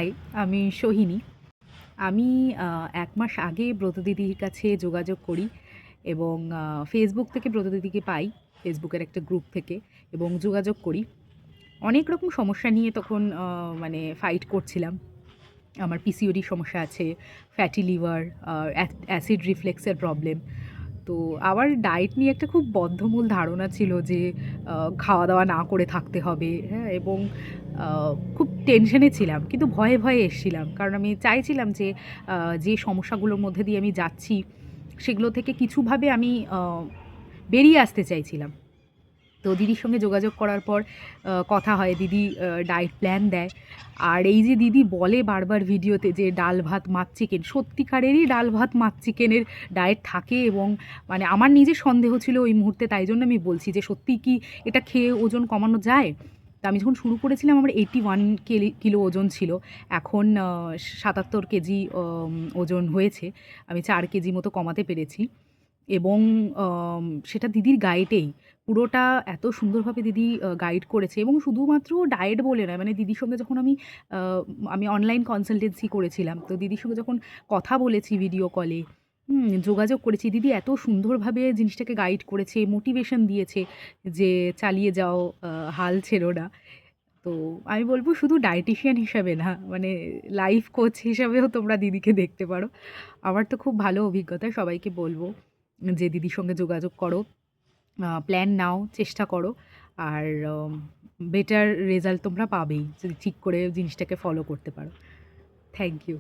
High, আমি সোহিনী। আমি ১ মাস আগে ব্রত দিদির কাছে যোগাযোগ করি এবং ফেসবুক থেকে ব্রত দিদিকে পাই। ফেসবুকের একটা গ্রুপ থেকে এবং যোগাযোগ করি। অনেক রকম সমস্যা নিয়ে তখন মানে ফাইট করছিলাম। আমার পিসিওডি সমস্যা আছে, ফ্যাটি লিভার, অ্যাসিড রিফ্লেক্সের প্রবলেম। তো আমার ডায়েট নিয়ে একটা খুব বদ্ধমূল ধারণা ছিল যে খাওয়া-দাওয়া না করে থাকতে হবে, হ্যাঁ? এবং খুব টেনশনে ছিলাম। কিন্তু ভয়ে, ভয়ে এসছিলাম। কারণ আমি চাইছিলাম যে যে সমস্যাগুলোর মধ্যে দিয়ে আমি যাচ্ছি, সেগুলো থেকে কিছুভাবে আমি বেরিয়ে আসতে চাইছিলাম। তো দিদির সঙ্গে যোগাযোগ করার পর কথা হয়। দিদি ডায়েট প্ল্যান দেয়। আর এই যে দিদি বলে বারবার ভিডিওতে যে ডাল, ভাত, মাছ, চিকেন, সত্যিকারেরই ডাল, ভাত, মাছ, চিকেনের ডায়েট থাকে এবং মানে আমার নিজের সন্দেহ ছিল ওই মুহূর্তে, তাই জন্য আমি বলছি যে সত্যিই কি এটা খেয়ে ওজন কমানো যায়? তো আমি যখন শুরু করেছিলাম আমার 81 কিলো ওজন ছিল। এখন ৭৭ কেজি ওজন হয়েছে। আমি ৪ কেজি মতো কমাতে পেরেছি। এবং সেটা দিদির গাইডেই। পুরোটা এত সুন্দরভাবে দিদি গাইড করেছে এবং শুধুমাত্র ডায়েট বলে নয়, মানে দিদির সঙ্গে যখন আ আমি অনলাইন কনসালটেন্সি করেছিলাম। তো দিদির সঙ্গে যখন কথা বলেছি ভিডিও কলে, যোগাযোগ করেছি, দিদি এত সুন্দরভাবে জিনিসটাকে গাইড করেছে, মোটিভেশন দিয়েছে যে, "চালিয়ে যাও, আ হাল ছেড়ো না।" তো আমি বলব শুধু ডায়েটিশিয়ান হিসাবে না, মানে লাইফ কোচ হিসাবেও তোমরা দিদিকে দেখতে পারো। আমার তো খুব ভালো অভিজ্ঞতা। সবাইকে বলব যে দিদির সঙ্গে যোগাযোগ করো, প্ল্যান নাও, চেষ্টা করো। আর বেটার রেজাল্ট তোমরা পাবেই যদি ঠিক করে জিনিসটাকে ফলো করতে পারো। Thank you.